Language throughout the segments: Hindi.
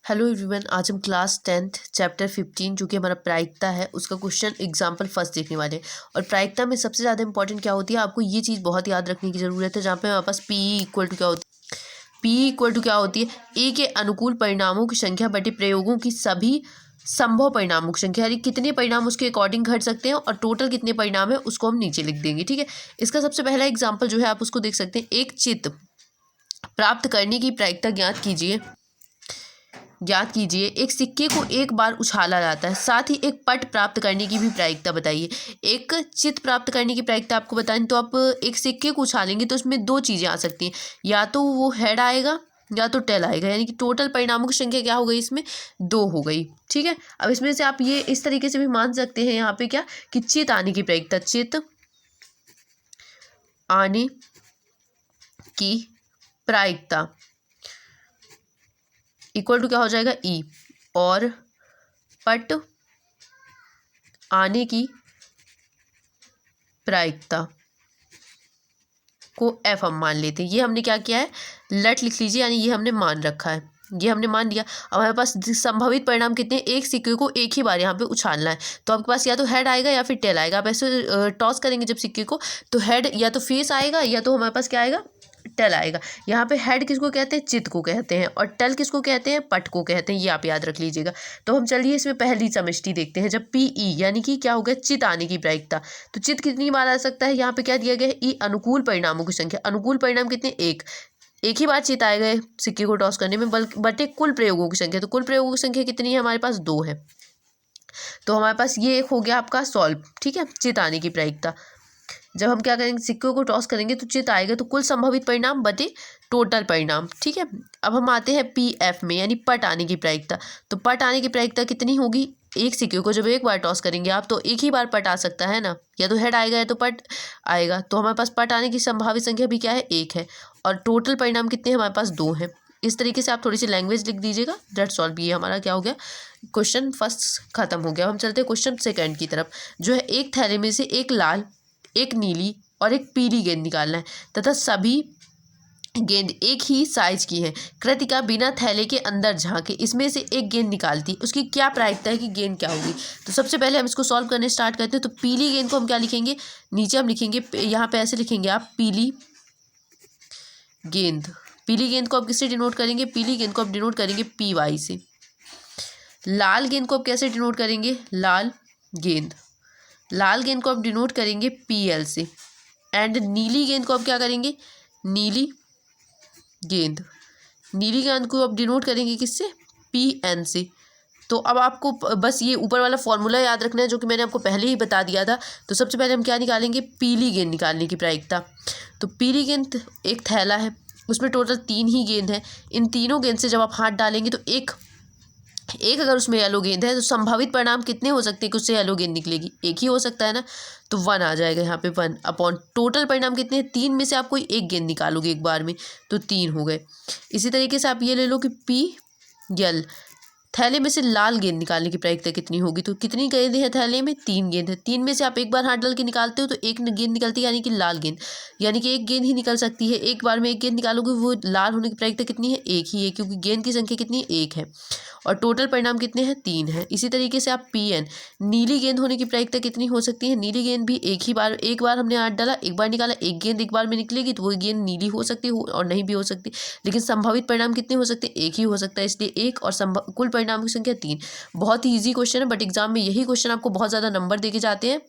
हेलो एवरीवन, आज हम क्लास 10th चैप्टर 15 जो कि हमारा प्रायिकता है उसका क्वेश्चन एग्जाम्पल फर्स्ट देखने वाले हैं। और प्रायिकता में सबसे ज़्यादा इंपॉर्टेंट क्या होती है, आपको ये चीज़ बहुत याद रखने की ज़रूरत है। जहाँ पे हमारे पास पी इक्वल टू क्या होती है, पी इक्वल टू क्या होती है, ए के अनुकूल परिणामों की संख्या बटे प्रयोगों की सभी संभव परिणामों की संख्या, यानी कितने परिणाम उसके अकॉर्डिंग घट सकते हैं और टोटल कितने परिणाम है उसको हम नीचे लिख देंगे। ठीक है, इसका सबसे पहला एग्जाम्पल जो है आप उसको देख सकते हैं। एक चित्त प्राप्त करने की प्रायिकता ज्ञात कीजिए। एक सिक्के को एक बार उछाला जाता है, साथ ही एक पट प्राप्त करने की भी प्रायिकता बताइए। एक चित्त प्राप्त करने की प्रायिकता आपको बताएं तो आप एक सिक्के को उछालेंगे तो उसमें दो चीज़ें आ सकती हैं, या तो वो हेड आएगा या तो टेल आएगा, यानी कि टोटल परिणामों की संख्या क्या हो गई, इसमें दो हो गई। ठीक है, अब इसमें से आप ये इस तरीके से भी मान सकते हैं यहाँ पे क्या कि चित्त आने की प्रायिकता, चित्त आने की प्रायिकता इक्वल टू क्या हो जाएगा, ई, और पट आने की प्रायिकता को एफ हम मान लेते हैं। ये हमने क्या किया है, लट लिख लीजिए, यानी ये हमने मान रखा है, ये हमने मान लिया। अब हमारे पास संभावित परिणाम कितने, एक सिक्के को एक ही बार यहाँ पे उछालना है, तो आपके पास या तो हेड आएगा या फिर टेल आएगा। आप ऐसे टॉस करेंगे जब सिक्के को, तो हेड या तो फेस आएगा या तो हमारे पास क्या आएगा, टेल आएगा। यहाँ पे हेड किसको कहते हैं, चित्त को कहते हैं, और टेल किसको कहते हैं, पट को कहते हैं। ये आप याद रख लीजिएगा। तो हम चलिए इसमें पहली समष्टि देखते हैं। जब पी ई यानी कि क्या हो गया, चित्त आने की प्रायिकता, तो चित्त कितनी बार आ सकता है, यहाँ पे क्या दिया गया है, ई अनुकूल परिणामों की संख्या। अनुकूल परिणाम कितने, एक ही बार चित्त आएगा सिक्के को टॉस करने में, बटे कुल प्रयोगों की संख्या। तो कुल प्रयोगों की संख्या कितनी है, हमारे पास दो है। तो हमारे पास ये एक हो गया आपका सॉल्व। ठीक है, चित्त आने की प्रायिकता, जब हम क्या करेंगे, सिक्कों को टॉस करेंगे तो चित्त आएगा, तो कुल संभावित परिणाम बटे टोटल परिणाम। ठीक है, अब हम आते हैं पी एफ में, यानी पट आने की प्रायिकता। तो पट आने की प्रायिकता कितनी होगी, एक सिक्के को जब एक बार टॉस करेंगे आप, तो एक ही बार पट आ सकता है ना, या तो हेड आएगा या तो पट आएगा। तो हमारे पास पट आने की संभावित संख्या भी क्या है, एक है, और टोटल परिणाम कितने हैं, हमारे पास दो हैं। इस तरीके से आप थोड़ी सी लैंग्वेज लिख दीजिएगा, दैट्स ऑल। ये हमारा क्या हो गया, क्वेश्चन फर्स्ट खत्म हो गया। हम चलते हैं क्वेश्चन सेकंड की तरफ, जो है एक थैले में से एक लाल, एक नीली और एक पीली गेंद निकालना है, तथा सभी गेंद एक ही साइज की है। कृतिका बिना थैले के अंदर झांके इसमें से एक गेंद निकालती, उसकी क्या प्रायिकता है कि गेंद क्या होगी। तो सबसे पहले हम इसको सॉल्व करने स्टार्ट करते हैं। तो पीली गेंद को हम क्या लिखेंगे, नीचे हम लिखेंगे, यहाँ पे ऐसे लिखेंगे आप, पीली गेंद। पीली गेंद को आप किससे डिनोट करेंगे, पीली गेंद को आप डिनोट करेंगे पी वाई से। लाल गेंद को आप कैसे डिनोट करेंगे, लाल गेंद को आप डिनोट करेंगे पी एल से। एंड नीली गेंद को आप क्या करेंगे, नीली गेंद को आप डिनोट करेंगे किससे, पी एन से। तो अब आपको बस ये ऊपर वाला फॉर्मूला याद रखना है, जो कि मैंने आपको पहले ही बता दिया था। तो सबसे पहले हम क्या निकालेंगे, पीली गेंद निकालने की प्रायिकता। तो पीली गेंद एक थैला है, उसमें टोटल 3 ही गेंद है। इन तीनों गेंद से जब आप हाथ डालेंगे तो एक अगर उसमें येलो गेंद है, तो संभावित परिणाम कितने हो सकते हैं कि उससे येलो गेंद निकलेगी, एक ही हो सकता है ना, तो 1 आ जाएगा यहाँ पे। 1 अपॉन टोटल परिणाम कितने हैं, 3 में से आप कोई एक गेंद निकालोगे एक बार में, तो 3 हो गए। इसी तरीके से आप ये ले लो कि पी यल, थैले में से लाल गेंद निकालने की प्रायिकता कितनी होगी। तो कितनी गेंद है थैले में, 3 गेंद है। 3 में से आप एक बार हाथ डाल के निकालते हो तो एक गेंद निकलती है, यानी कि लाल गेंद, यानी कि एक गेंद ही निकल सकती है। एक बार में एक गेंद निकालोगे, वो लाल होने की प्रायिकता कितनी है, एक ही है, क्योंकि गेंद की संख्या कितनी है, एक है, और टोटल परिणाम कितने हैं, 3 है। इसी तरीके से आप पी एन, नीली गेंद होने की प्रायिकता कितनी हो सकती है, नीली गेंद भी एक बार हमने हाथ डाला, एक बार निकाला, एक गेंद एक बार में निकलेगी, तो वो गेंद नीली हो सकती है और नहीं भी हो सकती, लेकिन संभावित परिणाम कितने हो सकते हैं, एक ही हो सकता है, इसलिए एक, और कुल परिणाम की संख्या 3। बहुत ही ईजी क्वेश्चन है, बट एग्जाम में यही क्वेश्चन आपको बहुत ज़्यादा नंबर देके जाते हैं।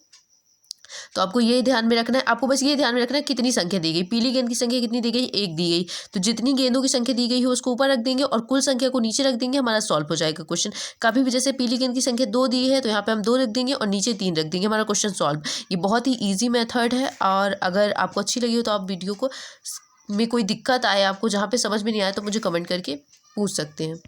तो आपको ये ध्यान में रखना है, आपको बस ये ध्यान में रखना है कितनी संख्या दी गई, पीली गेंद की संख्या कितनी दी गई, एक दी गई। तो जितनी गेंदों की संख्या दी गई है उसको ऊपर रख देंगे और कुल संख्या को नीचे रख देंगे, हमारा सॉल्व हो जाएगा क्वेश्चन। कभी भी जैसे पीली गेंद की संख्या 2 दी है तो यहाँ पे हम 2 रख देंगे और नीचे 3 रख देंगे, हमारा क्वेश्चन सॉल्व। ये बहुत ही ईजी मेथड है, और अगर आपको अच्छी लगी हो तो आप वीडियो को में कोई दिक्कत आए आपको, जहाँ पे समझ में नहीं आया, तो मुझे कमेंट करके पूछ सकते हैं।